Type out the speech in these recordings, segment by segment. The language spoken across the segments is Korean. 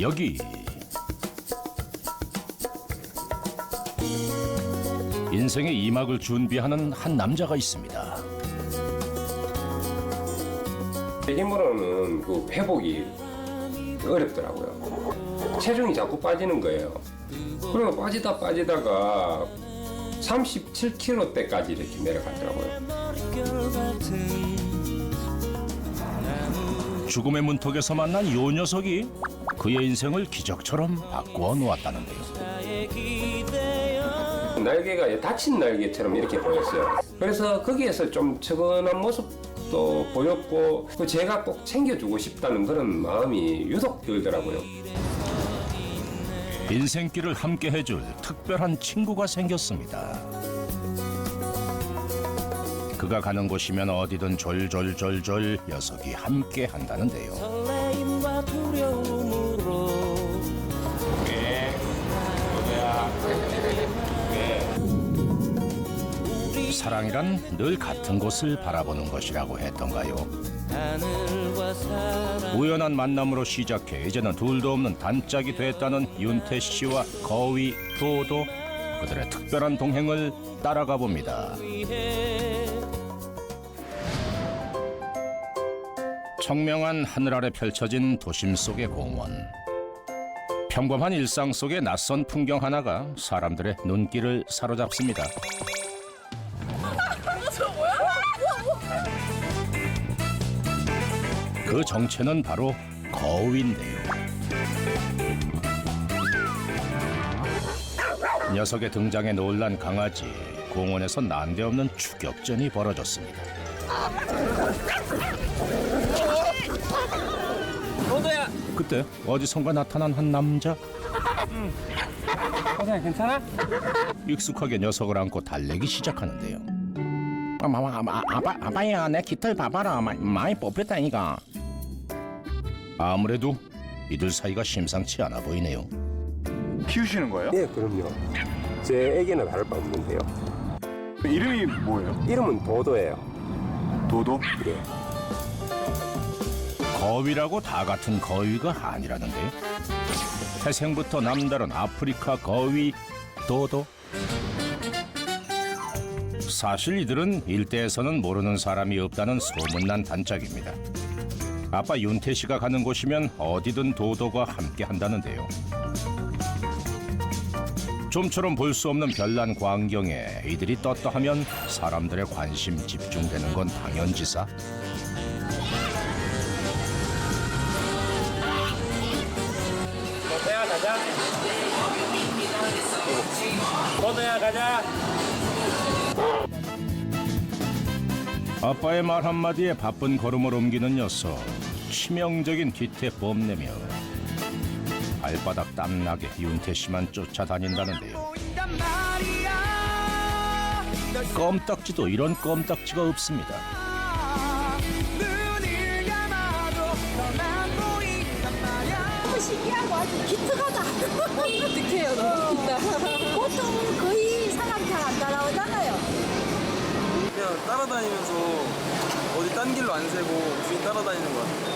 여기 인생의 이막을 준비하는 한 남자가 있습니다. 힘으로는 그 회복이 어렵더라고요. 체중이 자꾸 빠지는 거예요. 그리고 빠지다가 37kg대까지 이렇게 내려가더라고요. 죽음의 문턱에서 만난 요 녀석이 그의 인생을 기적처럼 바꾸어 놓았다는데요. 날개가 다친 날개처럼 이렇게 보였어요. 그래서 거기에서 좀 측은한 모습도 보였고 제가 꼭 챙겨주고 싶다는 그런 마음이 유독 들더라고요. 인생길을 함께 해줄 특별한 친구가 생겼습니다. 그가 가는 곳이면 어디든 졸졸졸졸 녀석이 함께 한다는데요. 설레임과 두려움으로 사랑이란 늘 같은 곳을 바라보는 것이라고 했던가요? 하늘과 사랑 우연한 만남으로 시작해 이제는 둘도 없는 단짝이 됐다는 윤태 씨와 거위, 도도, 그들의 특별한 동행을 따라가 봅니다. 위해 청명한 하늘 아래 펼쳐진 도심 속의 공원. 평범한 일상 속의 낯선 풍경 하나가 사람들의 눈길을 사로잡습니다. 그 정체는 바로 거위인데요. 녀석의 등장에 놀란 강아지, 공원에서 난데없는 추격전이 벌어졌습니다. 너도야. 그때 어디선가 나타난 한 남자. 너도야 괜찮아? 익숙하게 녀석을 안고 달래기 시작하는데요. 아빠야, 내 깃털 봐봐라. 많이 뽑혔다니까. 아무래도 이들 사이가 심상치 않아 보이네요. 키우시는 거예요? 네, 그럼요. 제 애기는 다를 바 없는데요. 이름이 뭐예요? 이름은 도도예요. 도도? 네. 거위라고 다 같은 거위가 아니라는데요. 태생부터 남다른 아프리카 거위 도도. 사실 이들은 일대에서는 모르는 사람이 없다는 소문난 단짝입니다. 아빠 윤태 씨가 가는 곳이면 어디든 도도가 함께 한다는데요. 좀처럼 볼 수 없는 별난 광경에 이들이 떴다 하면 사람들의 관심 집중되는 건 당연지사. 너도야 가자. 너도야 가자. 아빠의 말 한마디에 바쁜 걸음을 옮기는 녀석. 치명적인 뒤태 뽐내며 발바닥 땀나게 윤태 씨만 쫓아다닌다는데요. 껌딱지도 이런 껌딱지가 없습니다. 신기하고 아주 기특하다. 어떡해요, 너무 기다. 보통 거의 사람 잘 안 따라오잖아요. 그냥 따라다니면서 어디 딴 길로 안 새고 주인 따라다니는 것 같아요.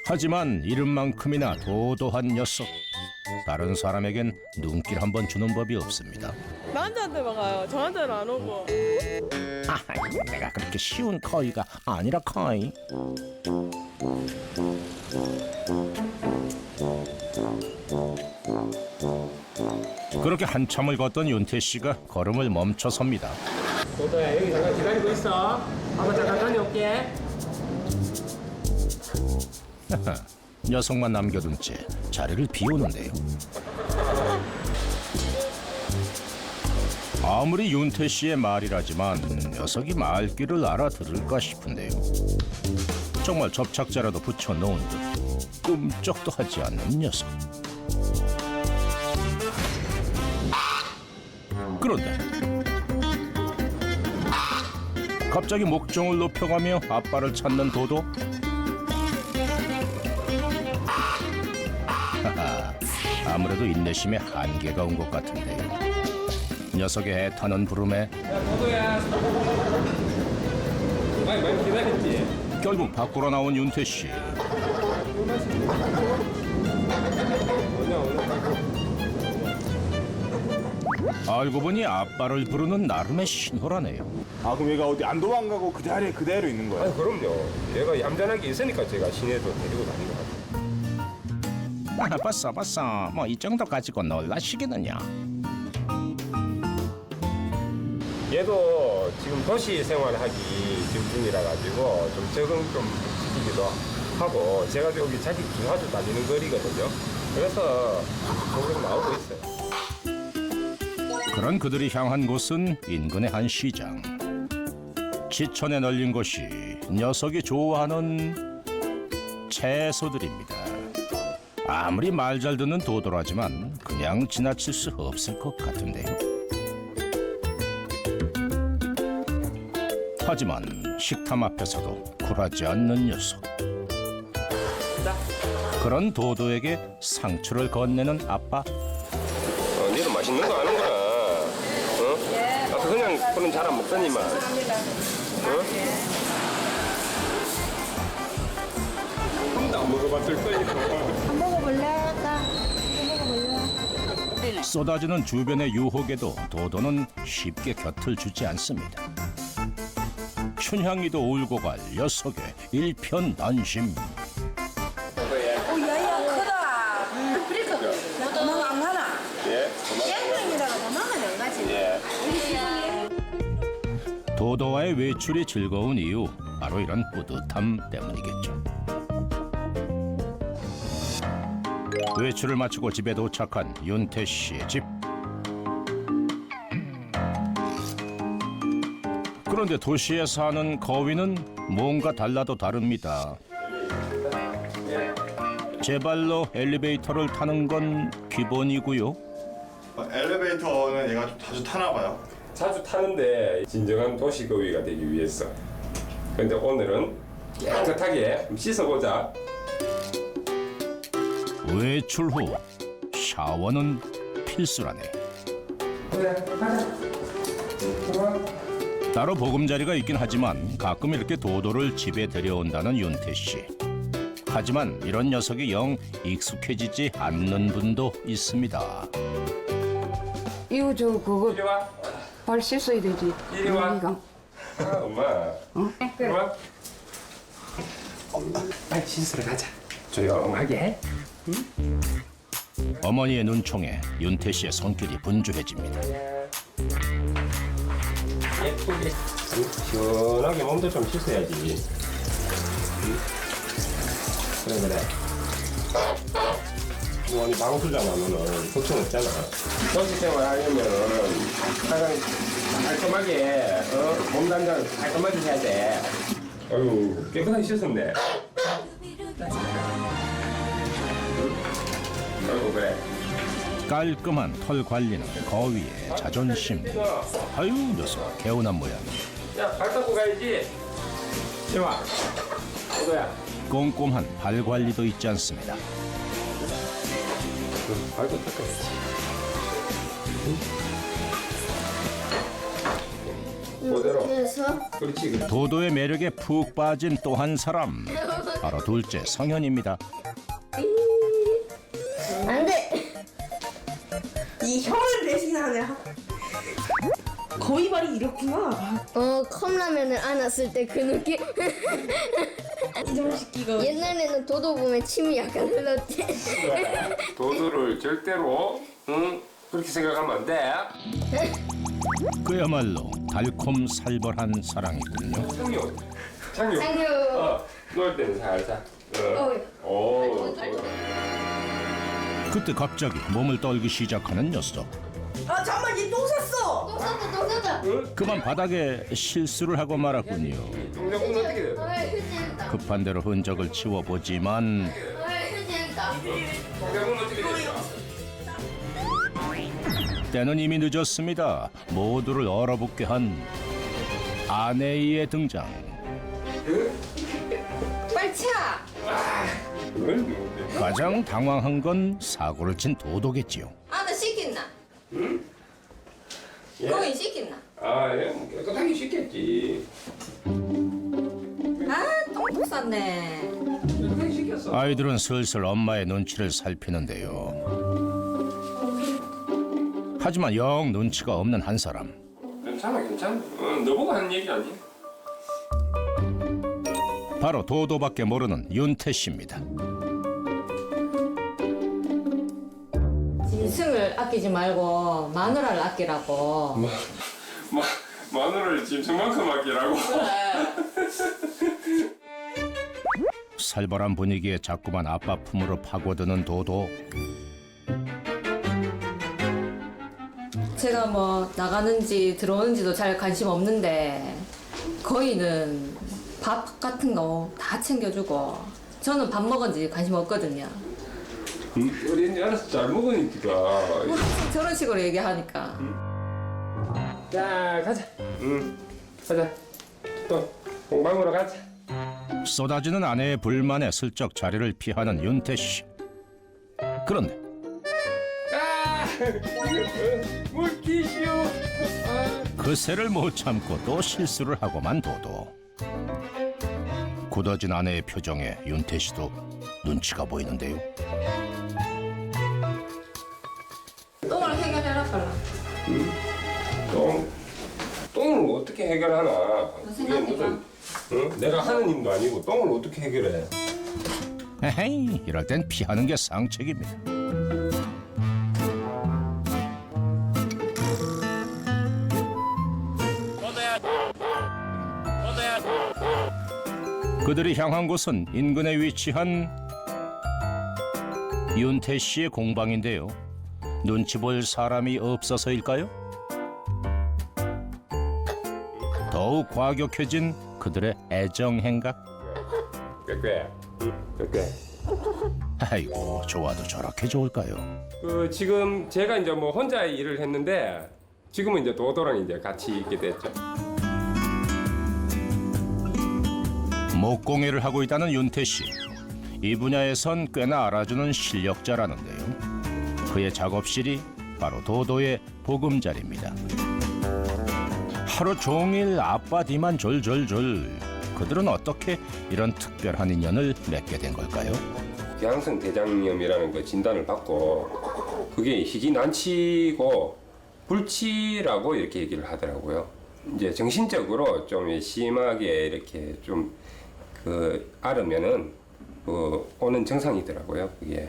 하지만 이름만큼이나 도도한 녀석. 다른 사람에겐 눈길 한번 주는 법이 없습니다. 나한테만 가요. 저한테는 안 오고. 내가 그렇게 쉬운 거위가 아니라 거위. 그렇게 한참을 걷던 윤태 씨가 걸음을 멈춰섭니다. 도도야 여기 잠깐 기다리고 있어. 아빠 잠깐 다녀올게. 녀석만 남겨둔 채 자리를 비우는데요. 아무리 윤태 씨의 말이라지만 녀석이 말귀를 알아들을까 싶은데요. 정말 접착제라도 붙여놓은 듯 끔찍도 하지 않는 녀석. 그런데 갑자기 목종을 높여가며 아빠를 찾는 도도. 하하, 아무래도 인내심에 한계가 온 것 같은데요. 녀석의 애타는 부름에 도도야. 많이 기다렸지? 결국 밖으로 나온 윤태 씨. 알고 보니 아빠를 부르는 나름의 신호라네요. 아 그럼 얘가 어디 안 도망가고 그 자리에 그대로 있는 거예요? 아니 그럼요. 얘가 얌전하게 있으니까 제가 시내도 데리고 다닌 것 같아요. 봤어. 뭐 이 정도 가지고 놀라시겠느냐. 얘도 지금 도시 생활하기 지금 중이라 가지고 좀 적응 좀 시키기도 하고 제가 여기 자기 기와주 다니는 거리거든요. 그래서 조금 나오고 있어요. 그런 그들이 향한 곳은 인근의 한 시장. 지천에 널린 곳이 녀석이 좋아하는 채소들입니다. 아무리 말 잘 듣는 도도라지만 그냥 지나칠 수 없을 것 같은데요. 하지만 식탐 앞에서도 굴하지 않는 녀석. 그런 도도에게 상추를 건네는 아빠. 니도 맛있는 거 아는구나. 어? 아까 그냥 그런 잘 안 먹더니만. 안 먹어봤을 거니까. 한 먹어볼래? 아까 먹어볼래? 쏟아지는 주변의 유혹에도 도도는 쉽게 곁을 주지 않습니다. 춘향이도 울고 갈 녀석의 일편단심. 야야 크다. 그러니까 도망 안 가나? 땡땡이라고 도망은 안 가지. 도도와의 외출이 즐거운 이유 바로 이런 뿌듯함 때문이겠죠. 외출을 마치고 집에 도착한 윤태 씨의 집. 그런데 도시에 사는 거위는 뭔가 달라도 다릅니다. 제 발로 엘리베이터를 타는 건 기본이고요. 엘리베이터는 얘가 좀 자주 타나 봐요. 자주 타는데 진정한 도시거위가 되기 위해서. 근데 오늘은 깨끗하게 좀 씻어보자. 외출 후 샤워는 필수라네. 그래, 가자. 따로 보금자리가 있긴 하지만 가끔 이렇게 도도를 집에 데려온다는 윤태 씨. 하지만 이런 녀석이 영 익숙해지지 않는 분도 있습니다. 이거 저 그거 이리 와. 발 씻어야 되지. 이리 와. 여기가. 아, 엄마. 이리 와. 빨리 씻으러 가자. 조용하게 해. 어머니의 눈총에 윤태 씨의 손길이 분주해집니다. 예쁘게. 시원하게 몸도 좀 씻어야지. 그래. 너는 방수잖아, 너는. 걱정 없잖아. 도시 생활 하려면 항상 깔끔하게, 몸 단장 깔끔하게 해야 돼. 아유, 깨끗하게 씻었네. 아이고, 그래. 깔끔한 털 관리는 거위의 자존심. 아유 녀석 개운한 모양. 야, 발 닦고 가야지. 이와. 오도야. 꼼꼼한 발 관리도 있지 않습니다. 발도 닦아야지. 그대로. 그렇지. 도도의 매력에 푹 빠진 또 한 사람. 바로 둘째 성현입니다. 안 돼. 이 혀를 대신하네. 거위발이 이렇구나. 컵라면을 안았을 때 그 느낌? 이정시키고. 옛날에는 도도 보면 침이 약간 흘렀지. 도도를 절대로 그렇게 생각하면 안 돼. 그야말로 달콤 살벌한 사랑이군요. 창규. 창규. 놀 때는 살살. 오. 그때 갑자기 몸을 떨기 시작하는 녀석. 아 잠깐만 얘 똥 쌌어. 똥 쌌다. 그만 바닥에 실수를 하고 말았군요. 동작은 어떻게 돼? 휴지했다. 급한 대로 흔적을 치워보지만 휴지했다. 동작은 어떻게 돼? 때는 이미 늦었습니다. 모두를 얼어붙게 한 아내의 등장. 빨리 차. 가장 당황한 건 사고를 친 도도겠지요. 아, 나 씻겠나? 응? 거기 씻겠나? 아, 예, 깨끗하게 씻겠지. 아, 똥 쌌네. 아이들은 슬슬 엄마의 눈치를 살피는데요. 하지만 영 눈치가 없는 한 사람. 괜찮아. 너보고 하는 얘기 아니야? 바로 도도밖에 모르는 윤태 씨입니다. 짐승을 아끼지 말고 마누라를 아끼라고. 마누라를 짐승만큼 아끼라고. 살벌한 분위기에 자꾸만 아빠 품으로 파고드는 도도. 제가 뭐 나가는지 들어오는지도 잘 관심 없는데 거의는 밥 같은 거 다 챙겨주고 저는 밥 먹은지 관심 없거든요. 어린지 알아서 잘 먹으니까. 저런 식으로 얘기하니까. 자, 가자. 가자. 또 공방으로 가자. 쏟아지는 아내의 불만에 슬쩍 자리를 피하는 윤태 씨. 그런데 물티슈. 그새를 못 참고 또 실수를 하고만 도도. 굳어진 아내의 표정에 윤태 씨도 눈치가 보이는데요. 똥을 해결해라 빨라. 똥을 어떻게 해결하나? 그게 생각해봐. 무슨 내가 하는 일도 아니고 똥을 어떻게 해결해? 에헤이, 이럴 땐 피하는 게 상책입니다. 그들이 향한 곳은 인근에 위치한 윤태 씨의 공방인데요. 눈치 볼 사람이 없어서일까요? 더욱 과격해진 그들의 애정 행각. 꾀. 아이고, 좋아도 저렇게 좋을까요? 지금 제가 이제 뭐 혼자 일을 했는데 지금은 이제 도도랑 이제 같이 있게 됐죠. 목공예를 하고 있다는 윤태 씨. 이 분야에선 꽤나 알아주는 실력자라는데요. 그의 작업실이 바로 도도의 보금자리입니다. 하루 종일 아빠 뒤만 졸졸졸. 그들은 어떻게 이런 특별한 인연을 맺게 된 걸까요? 기항성 대장염이라는 그 진단을 받고 그게 희귀난치고 불치라고 이렇게 얘기를 하더라고요. 이제 정신적으로 좀 심하게 이렇게 좀 앓으면은 오는 정상이더라고요. 그게.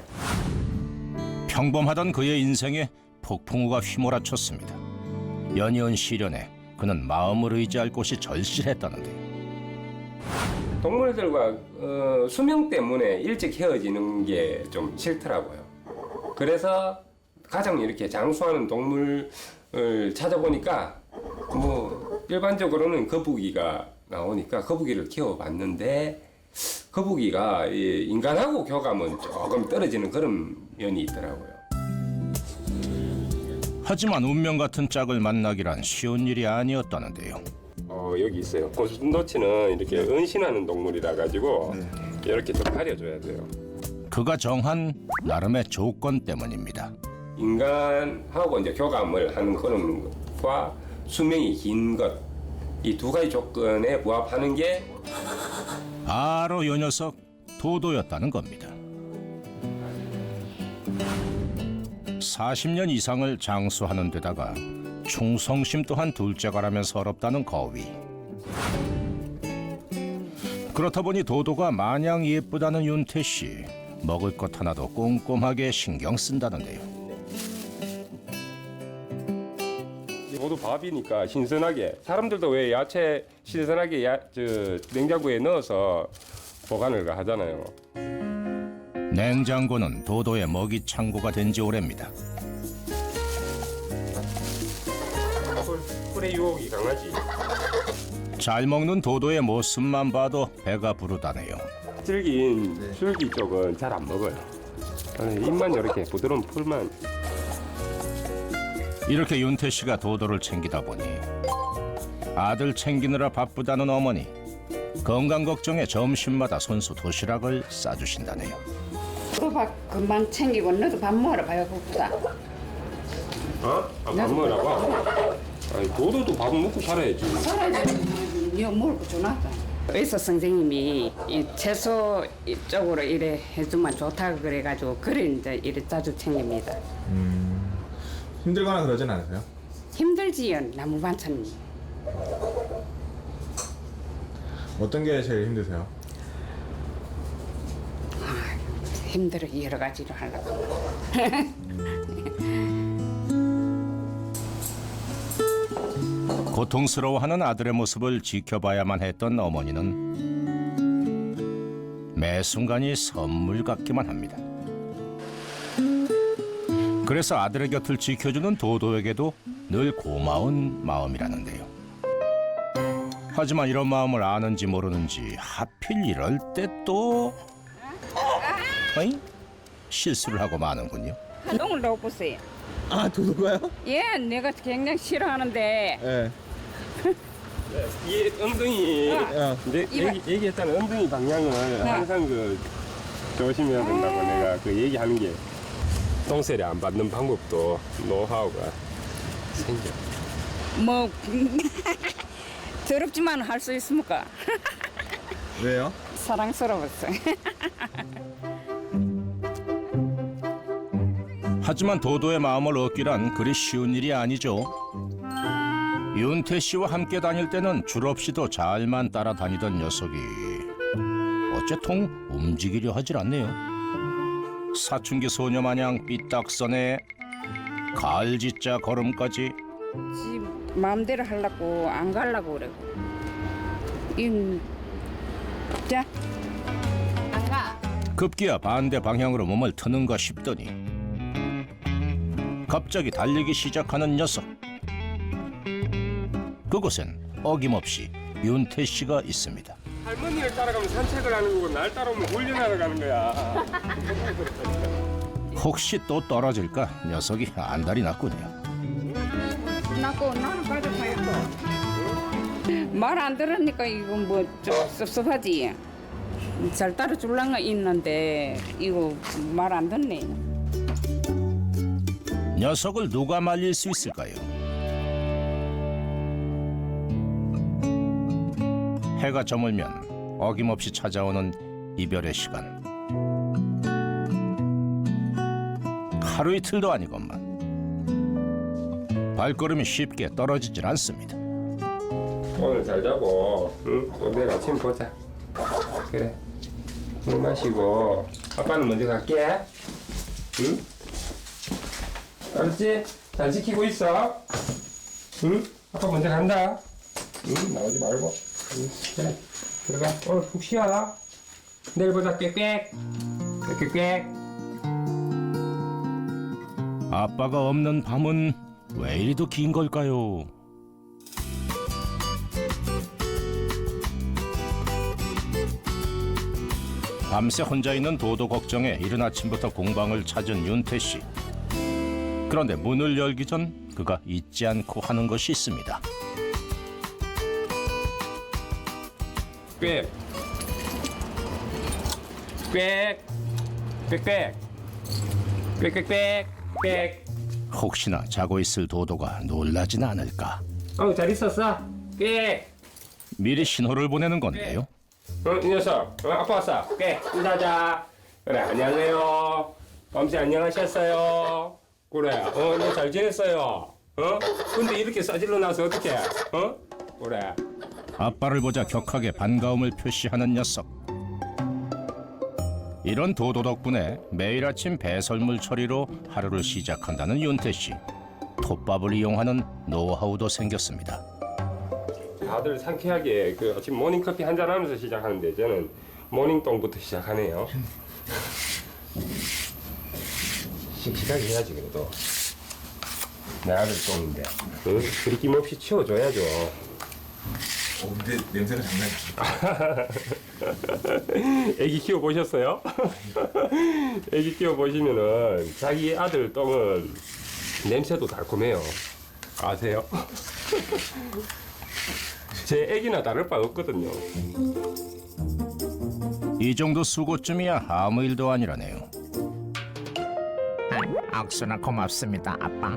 평범하던 그의 인생에 폭풍우가 휘몰아쳤습니다. 연이은 시련에 그는 마음을 의지할 곳이 절실했다는데요. 동물들과 수명 때문에 일찍 헤어지는 게 좀 싫더라고요. 그래서 가장 이렇게 장수하는 동물을 찾아보니까 뭐 일반적으로는 거북이가 나오니까 거북이를 키워봤는데 거북이가 인간하고 교감은 조금 떨어지는 그런 면이 있더라고요. 하지만 운명 같은 짝을 만나기란 쉬운 일이 아니었다는데요. 여기 있어요. 고슴도치는 이렇게 은신하는 동물이라 가지고 이렇게 좀 가려줘야 돼요. 그가 정한 나름의 조건 때문입니다. 인간하고 이제 교감을 하는 그런 것과 수명이 긴 것, 이 두 가지 조건에 부합하는 게 바로 요 녀석 도도였다는 겁니다. 40년 이상을 장수하는 데다가 충성심 또한 둘째가라면 서럽다는 거위. 그렇다 보니 도도가 마냥 예쁘다는 윤태 씨. 먹을 것 하나도 꼼꼼하게 신경 쓴다는데요. 모두 밥이니까 신선하게. 사람들도 왜 야채 신선하게 냉장고에 넣어서 보관을 하잖아요. 냉장고는 도도의 먹이 창고가 된 지 오래입니다. 꿀의 유혹이 강하지. 잘 먹는 도도의 모습만 봐도 배가 부르다네요. 질긴 줄기 쪽은 잘 안 먹어요. 입만 이렇게 부드러운 풀만. 이렇게 윤태 씨가 도도를 챙기다 보니 아들 챙기느라 바쁘다는 어머니. 건강 걱정에 점심마다 손수 도시락을 싸주신다네요. 밥 금방 챙기고 너도 밥 먹으러 가요, 고프다. 밥 먹으라고? 아니, 도도도 밥 먹고 살아야지. 살아야지. 니 먹을 거 주나? 의사 선생님이 이 채소 쪽으로 이래 해주면 좋다고 그래가지고 그래 이제 이래 자주 챙깁니다. 힘들거나 그러진 않으세요? 힘들지요, 나무 반찬. 어떤 게 제일 힘드세요? 힘들어 여러 가지로 하려고. 고통스러워하는 아들의 모습을 지켜봐야만 했던 어머니는 매 순간이 선물 같기만 합니다. 그래서 아들의 곁을 지켜주는 도도에게도 늘 고마운 마음이라는데요. 하지만 이런 마음을 아는지 모르는지 하필 이럴 때 또 실수를 하고 마는군요. 똥을 넣어보세요. 아, 도도가요? 예, 내가 굉장히 싫어하는데 네. 이 엉덩이 얘기했잖아. 엉덩이 방향을 항상 그 조심해야 된다고 내가 그 얘기하는 게 똥세례 안 받는 방법도 노하우가 생겨. 뭐 더럽지만 할 수 있습니까? 왜요? 사랑스러웠어요. 하지만 도도의 마음을 얻기란 그리 쉬운 일이 아니죠. 윤태 씨와 함께 다닐 때는 줄 없이도 잘만 따라다니던 녀석이 어째 통 움직이려 하질 않네요. 사춘기 소녀 마냥 삐딱선에 가을짓자 걸음까지. 지 마음대로 하려고 안 가려고 그러고. 자, 안 가. 급기야 반대 방향으로 몸을 트는가 싶더니 갑자기 달리기 시작하는 녀석. 그곳엔 어김없이 윤태 씨가 있습니다. 할머니를 따라가면 산책을 하는 거고 날 따라오면 훈련하러 가는 거야. 혹시 또 떨어질까 녀석이 안달이 났군요. 나고 나는 가져가야 말 안 들으니까 이거 뭐 좀 섭섭하지. 잘 따라줄랑가 있는데 이거 말 안 듣네. 녀석을 누가 말릴 수 있을까요? 해가 저물면 어김없이 찾아오는 이별의 시간. 하루 이틀도 아니건만 발걸음이 쉽게 떨어지질 않습니다. 오늘 잘 자고 또 내일 아침 보자. 그래. 물 마시고 아빠는 먼저 갈게. 응? 알았지? 잘 지키고 있어. 응? 아빠 먼저 간다. 응? 나오지 말고. 응? 그래. 들어가. 오늘 푹 쉬어라. 내일 보자. 꽥꽥. 꽥꽥. 아빠가 없는 밤은 왜 이리도 긴 걸까요? 밤새 혼자 있는 도도 걱정에 이른 아침부터 공방을 찾은 윤태 씨. 그런데 문을 열기 전 그가 잊지 않고 하는 것이 있습니다. 꽥. 꽥. 꽥꽥. 꽥꽥꽥. 꽥. 혹시나 자고 있을 도도가 놀라진 않을까. 잘 있었어? 꽥. 미리 신호를 보내는 건데요. 이 녀석, 아빠 왔어. 꽤 인사하자. 그래, 안녕하세요. 밤새 안녕하셨어요. 그래, 너 잘 지냈어요. 근데 이렇게 싸질러 나서 어떡해? 그래. 아빠를 보자 격하게 반가움을 표시하는 녀석. 이런 도도 덕분에 매일 아침 배설물 처리로 하루를 시작한다는 윤태 씨. 톱밥을 이용하는 노하우도 생겼습니다. 다들 상쾌하게 그 아침 모닝커피 한잔 하면서 시작하는데 저는 모닝똥부터 시작하네요. 씩씩하게 해야지 그래도. 내 아들 똥인데. 그리낌 없이 치워줘야죠. 근데 냄새가 장난이 아니에요. 애기 키워보셨어요? 애기 키워보시면은 자기 아들 똥은 냄새도 달콤해요. 아세요? 제 애기나 다를 바 없거든요. 이 정도 수고쯤이야 아무 일도 아니라네요. 악수나 고맙습니다, 아빠.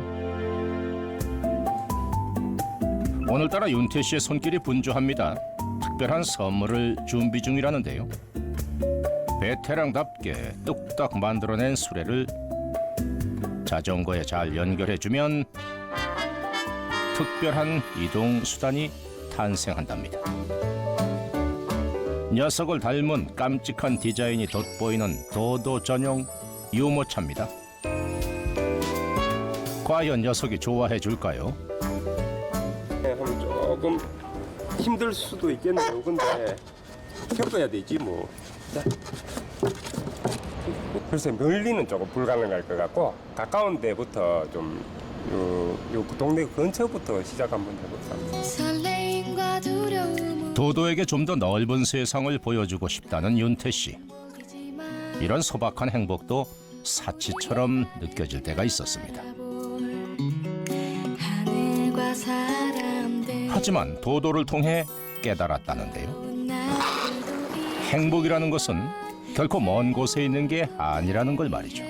오늘따라 윤태 씨의 손길이 분주합니다. 특별한 선물을 준비 중이라는데요. 베테랑답게 뚝딱 만들어낸 수레를 자전거에 잘 연결해주면 특별한 이동 수단이 탄생한답니다. 녀석을 닮은 깜찍한 디자인이 돋보이는 도도 전용 유모차입니다. 과연 녀석이 좋아해 줄까요? 하면 조금 힘들 수도 있겠네요. 근데 겪어야 되지 뭐. 자. 글쎄 멀리는 조금 불가능할 것 같고 가까운 데부터 좀 요 동네 근처부터 시작 한번 해볼까. 도도에게 좀 더 넓은 세상을 보여주고 싶다는 윤태 씨. 이런 소박한 행복도 사치처럼 느껴질 때가 있었습니다. 하지만 도도를 통해 깨달았다는데요. 행복이라는 것은 결코 먼 곳에 있는 게 아니라는 걸 말이죠.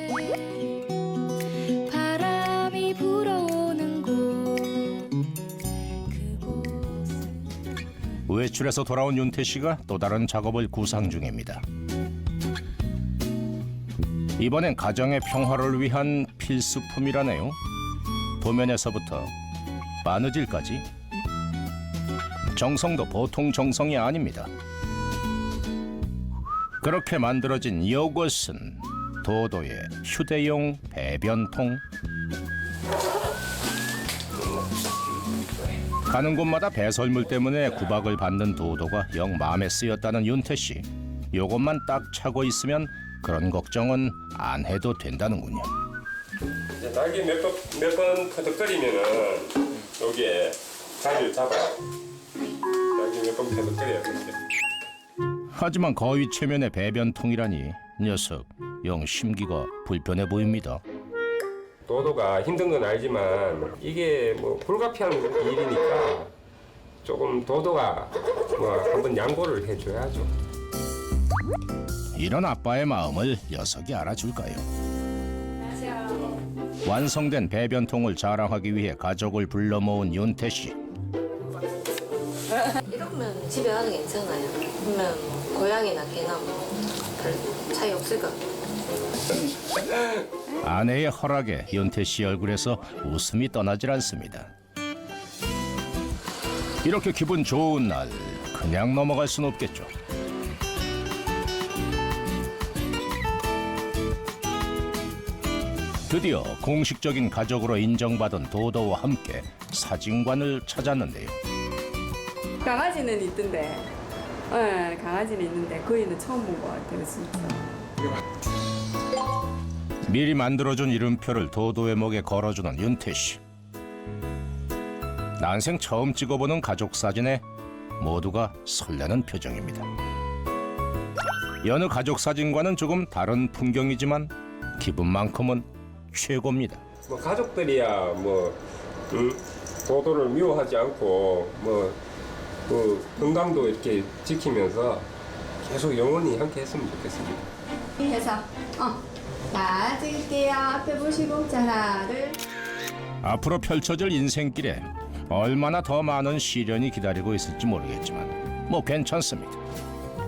외출해서 돌아온 윤태 씨가 또 다른 작업을 구상 중입니다. 이번엔 가정의 평화를 위한 필수품이라네요. 도면에서부터 바느질까지 정성도 보통 정성이 아닙니다. 그렇게 만들어진 이것은 도도의 휴대용 배변통. 가는 곳마다 배설물 때문에 구박을 받는 도도가 영 마음에 쓰였다는 윤태 씨. 요것만 딱 차고 있으면 그런 걱정은 안 해도 된다는군요. 이제 날개 몇 번 터득거리면은 여기에 자리를 잡아요. 날개 몇 번 터득거려야 되는데. 하지만 거위 체면의 배변통이라니 녀석 영 심기가 불편해 보입니다. 도도가 힘든 건 알지만 이게 뭐 불가피한 일이니까 조금 도도가 뭐 한번 양보를 해줘야죠. 이런 아빠의 마음을 녀석이 알아줄까요? 완성된 배변통을 자랑하기 위해 가족을 불러 모은 윤태 씨. 이러면 집에 가도 괜찮아요. 그러면 고양이나 개나 별 차이 없을 것 같아요. 아내의 허락에 윤태 씨 얼굴에서 웃음이 떠나질 않습니다. 이렇게 기분 좋은 날 그냥 넘어갈 순 없겠죠. 드디어 공식적인 가족으로 인정받은 도도와 함께 사진관을 찾았는데요. 강아지는 있던데, 강아지는 있는데 거의는 처음 본 것 같아요, 진짜. 미리 만들어준 이름표를 도도의 목에 걸어주는 윤태 씨. 난생 처음 찍어보는 가족 사진에 모두가 설레는 표정입니다. 여느 가족 사진과는 조금 다른 풍경이지만 기분만큼은 최고입니다. 뭐 가족들이야 뭐 도도를 미워하지 않고 뭐 그 건강도 이렇게 지키면서 계속 영원히 함께 했으면 좋겠습니다. 해서 자 찍을게요. 앞에 보시고 자 하나 둘. 앞으로 펼쳐질 인생길에 얼마나 더 많은 시련이 기다리고 있을지 모르겠지만 뭐 괜찮습니다.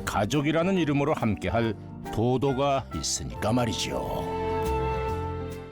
가족이라는 이름으로 함께할 도도가 있으니까 말이죠.